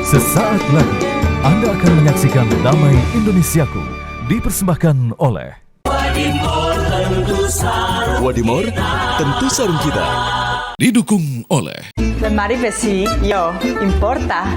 Sesaat lagi Anda akan menyaksikan Damai Indonesiaku dipersembahkan oleh Wadimor tentu sarung kita. Didukung oleh Lemari besi, yo, importa.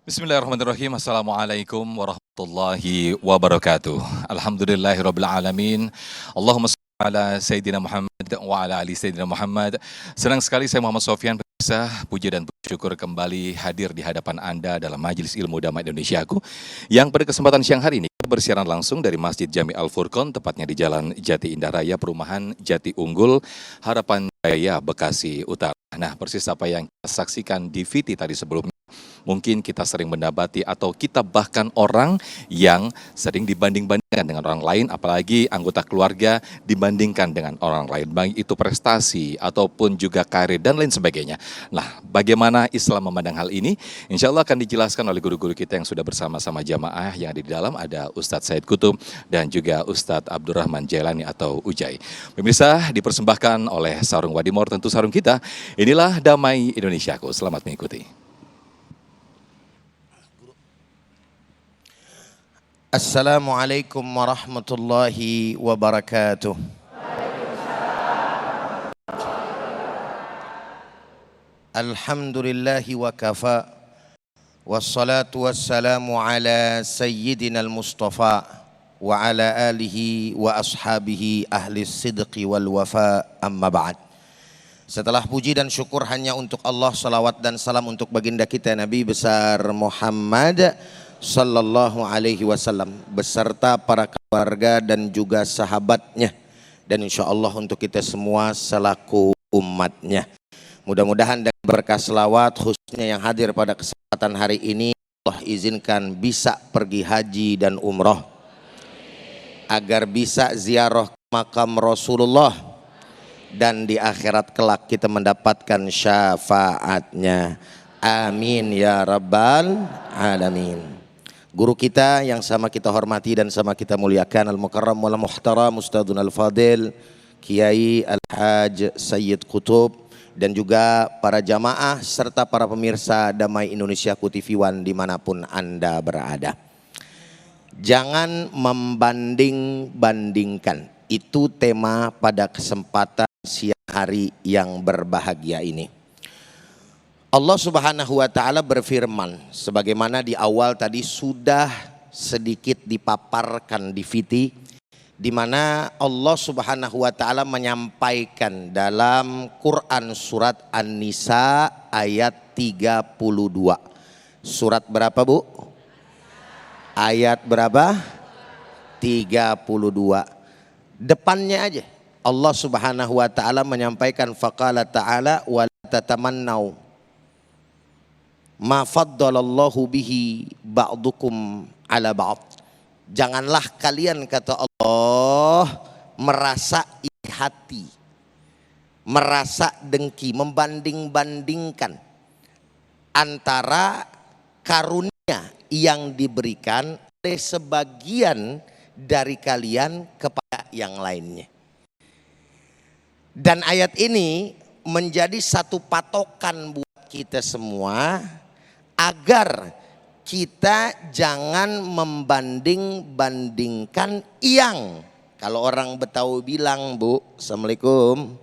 Bismillahirrahmanirrahim. Assalamualaikum warahmatullahi wabarakatuh. Alhamdulillahirabbil alamin. Allahumma shalli ala Sayyidina Muhammad wa ala ali Sayyidina Muhammad. Senang sekali saya Muhammad Sofyan bisa puji dan bersyukur kembali hadir di hadapan Anda dalam Majelis Ilmu Damai Indonesiaku yang pada kesempatan siang hari ini bersiaran langsung dari Masjid Jami Al Furqon, tepatnya di Jalan Jati Indah Raya, Perumahan Jati Unggul, Harapan Jaya, Bekasi Utara. Nah, persis apa yang kita saksikan di VT tadi sebelumnya, mungkin kita sering mendapati atau kita bahkan orang yang sering dibanding-bandingkan dengan orang lain, apalagi anggota keluarga dibandingkan dengan orang lain, baik itu prestasi ataupun juga karir dan lain sebagainya. Nah, bagaimana Islam memandang hal ini? Insya Allah akan dijelaskan oleh guru-guru kita yang sudah bersama-sama jamaah yang ada di dalam, ada Ustadz Said Kutub dan juga Ustadz Abdurrahman Jailani atau Ujai. Pemirsa, dipersembahkan oleh Sarung Wadimor, tentu sarung kita. Inilah Damai Indonesiaku. Selamat mengikuti. Assalamualaikum warahmatullahi wabarakatuh. Alhamdulillahi wa kafa. Wassalatu wassalamu ala sayyidina al-Mustafa wa ala alihi wa ashabihi ahli sidqi wal wafa, amma ba'd. Setelah puji dan syukur hanya untuk Allah, salawat dan salam untuk baginda kita Nabi besar Muhammad sallallahu alaihi wasallam beserta para keluarga dan juga sahabatnya, dan insya Allah untuk kita semua selaku umatnya. Mudah-mudahan dengan berkah selawat khususnya yang hadir pada kesempatan hari ini, Allah izinkan bisa pergi haji dan umroh, agar bisa ziarah makam Rasulullah, dan di akhirat kelak kita mendapatkan syafaatnya. Amin ya rabbal alamin. Guru kita yang sama kita hormati dan sama kita muliakan, Al-Mukarram wal Muhtaram Ustadzun Al-Fadil Kiai Al-Haj Sayyid Kutub, dan juga para jamaah serta para pemirsa Damai Indonesiaku TV One dimanapun Anda berada. Jangan membanding-bandingkan, itu tema pada kesempatan siang hari yang berbahagia ini. Allah Subhanahu wa taala berfirman sebagaimana di awal tadi sudah sedikit dipaparkan di VT, di mana Allah Subhanahu wa taala menyampaikan dalam Quran surat An-Nisa ayat 32. Surat berapa, Bu? Ayat berapa? 32. Depannya aja Allah Subhanahu wa taala menyampaikan faqala ta'ala wa la tatamannau ma faddalallahu bihi ba'dukum ala ba'd. Janganlah kalian, kata Allah, merasa iri hati, merasa dengki, membanding-bandingkan antara karunia yang diberikan oleh sebagian dari kalian kepada yang lainnya. Dan ayat ini menjadi satu patokan buat kita semua agar kita jangan membanding-bandingkan yang, kalau orang Betawi bilang, Bu, Assalamualaikum,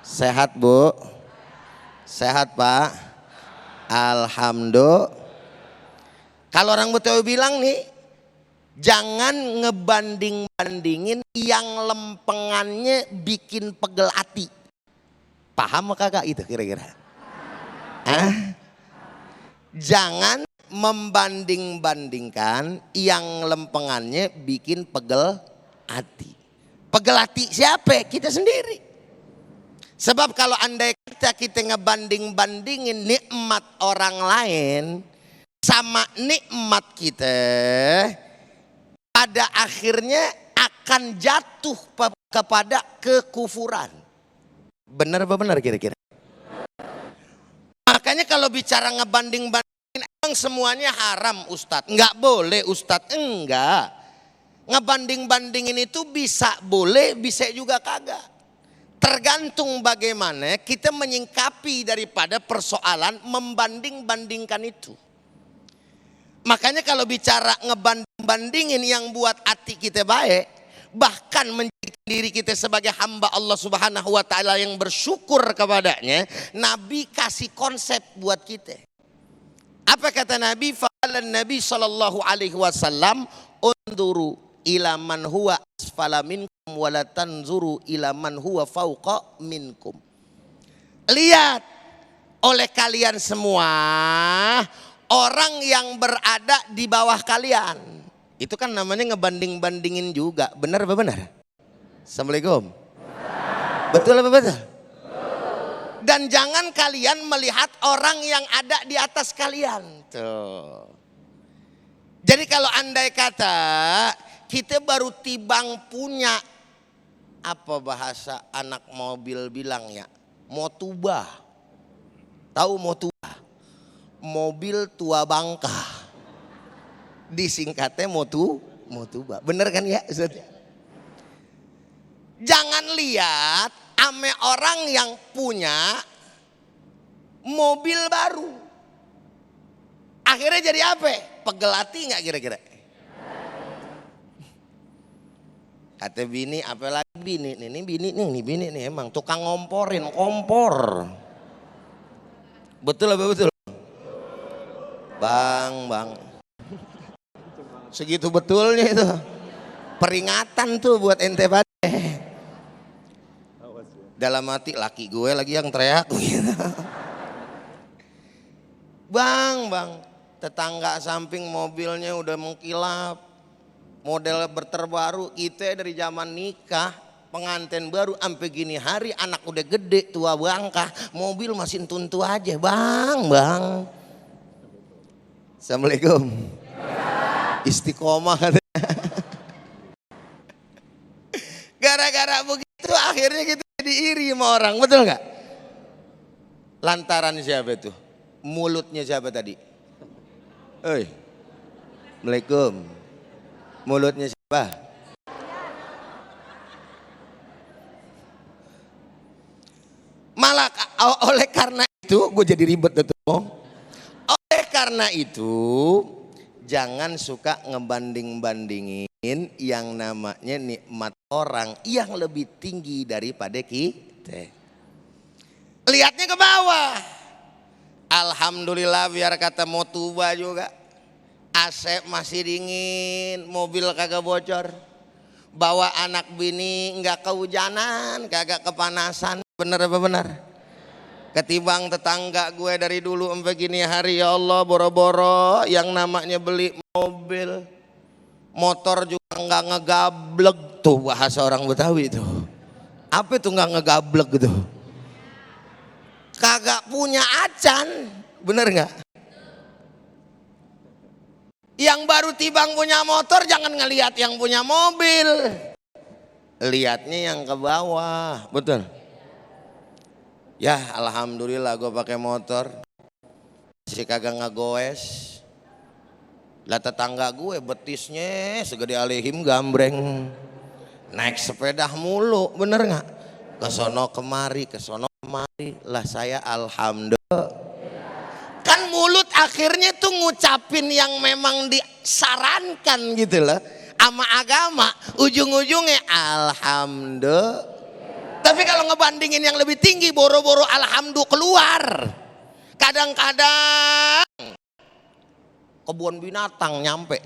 sehat Bu, sehat Pak, Alhamdulillah. Kalau orang Betawi bilang nih, jangan ngebanding-bandingin yang lempengannya bikin pegel hati. Paham kagak itu kira-kira? Jangan membanding-bandingkan yang lempengannya bikin pegel hati. Pegel hati siapa? Kita sendiri. Sebab kalau andai kita ngebanding-bandingin nikmat orang lain sama nikmat kita, pada akhirnya akan jatuh kepada kekufuran. Benar apa benar kira-kira? Makanya kalau bicara ngebanding-bandingin, emang semuanya haram Ustadz? Enggak boleh Ustadz, enggak. Ngebanding-bandingin itu bisa boleh, bisa juga kagak. Tergantung bagaimana kita menyingkapi daripada persoalan membanding-bandingkan itu. Makanya kalau bicara ngebanding-bandingin yang buat hati kita baik, bahkan menjadikan diri kita sebagai hamba Allah Subhanahu wa taala yang bersyukur kepadanya, Nabi kasih konsep buat kita. Apa kata Nabi? Fa'alan Nabi sallallahu alaihi wasallam, "Unduru ila man huwa asfala minkum wa la tanzuru ila man huwa fauqa minkum." Lihat oleh kalian semua orang yang berada di bawah kalian. Itu kan namanya ngebanding-bandingin juga. Benar apa benar? Assalamualaikum. Betul apa betul? Dan jangan kalian melihat orang yang ada di atas kalian. Tuh. Jadi kalau andai kata kita baru tibang punya, apa bahasa anak mobil bilangnya, motubah. Tahu motubah? Mobil tua bangka, disingkatnya motubah. Bener kan ya Ustaz? Jangan lihat ame orang yang punya mobil baru, akhirnya jadi apa? Pegelati nggak kira-kira? Kata bini, apalagi bini, ini bini nih emang tukang ngomporin kompor. Betul apa betul? Bang, segitu betulnya itu. Peringatan tuh buat ente pada. Dalam hati, laki gue lagi yang teriak gitu. Bang, tetangga samping mobilnya udah mengkilap. Model terbaru, kita dari zaman nikah, pengantin baru sampai gini hari anak udah gede, tua bangka, mobil masih tuntu aja. Bang. Assalamualaikum. Istiqomah katanya. Gara-gara begitu akhirnya kita jadi iri sama orang, betul nggak? Lantaran siapa itu? Mulutnya siapa tadi? Assalamualaikum. Mulutnya siapa? Malah oleh karena itu gue jadi ribet tuh. Oleh karena itu jangan suka ngebanding-bandingin yang namanya nikmat orang yang lebih tinggi daripada kita. Lihatnya ke bawah. Alhamdulillah biar kata motubah juga. AC masih dingin, mobil kagak bocor. Bawa anak bini nggak kehujanan, kagak kepanasan. Bener apa benar? Ketimbang tetangga gue dari dulu sampai gini hari, ya Allah, boro-boro yang namanya beli mobil, motor juga nggak ngegablek. Tuh bahasa orang Betawi tuh. Apa itu nggak ngegablek gitu? Kagak punya acan, bener nggak? Yang baru tibang punya motor jangan ngelihat yang punya mobil, lihatnya yang ke bawah, betul? Ya alhamdulillah gue pakai motor, masih kagak ngegoes. Lah tetangga gue betisnya segede alihim gambreng, naik sepeda mulu, bener nggak? Kesono kemari, lah saya alhamdulillah. Kan mulut akhirnya tuh ngucapin yang memang disarankan gitu loh sama agama, ujung-ujungnya alhamdulillah. Tapi kalau ngebandingin yang lebih tinggi, boro-boro alhamdulillah keluar. Kadang-kadang kebun binatang nyampe,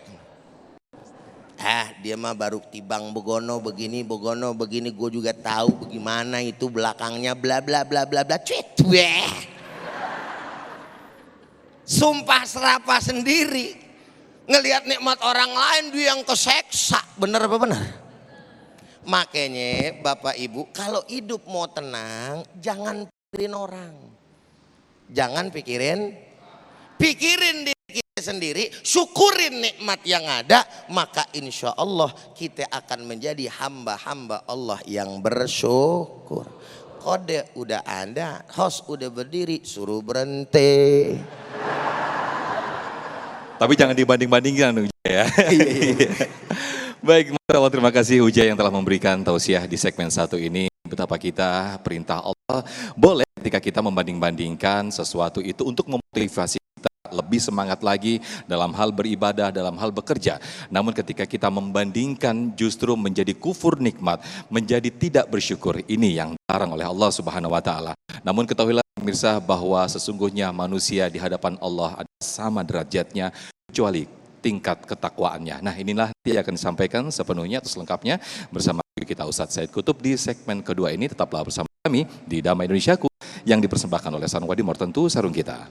dia mah baru tibang begono begini, gue juga tahu bagaimana itu belakangnya bla bla bla bla bla. Sumpah serapah sendiri, ngelihat nikmat orang lain dia yang keseksa. Bener apa benar? Makanya Bapak Ibu kalau hidup mau tenang jangan pikirin orang, jangan pikirin diri kita sendiri, syukurin nikmat yang ada, maka insya Allah kita akan menjadi hamba-hamba Allah yang bersyukur. Kode udah ada, host udah berdiri, suruh berhenti. Tapi jangan dibanding-bandingkan ya. Baik, terima kasih Ujai yang telah memberikan tausiah di segmen 1 ini. Betapa kita perintah Allah boleh ketika kita membanding-bandingkan sesuatu itu untuk memotivasi kita lebih semangat lagi dalam hal beribadah, dalam hal bekerja. Namun ketika kita membandingkan justru menjadi kufur nikmat, menjadi tidak bersyukur, ini yang dilarang oleh Allah Subhanahu wa taala. Namun ketahuilah pemirsa bahwa sesungguhnya manusia di hadapan Allah ada sama derajatnya kecuali tingkat ketakwaannya. Nah, inilah yang akan disampaikan sepenuhnya atau selengkapnya bersama kita Ustadz Said Kutub di segmen kedua ini. Tetaplah bersama kami di Damai Indonesiaku yang dipersembahkan oleh Sanwadi Mortentu Sarung Kita.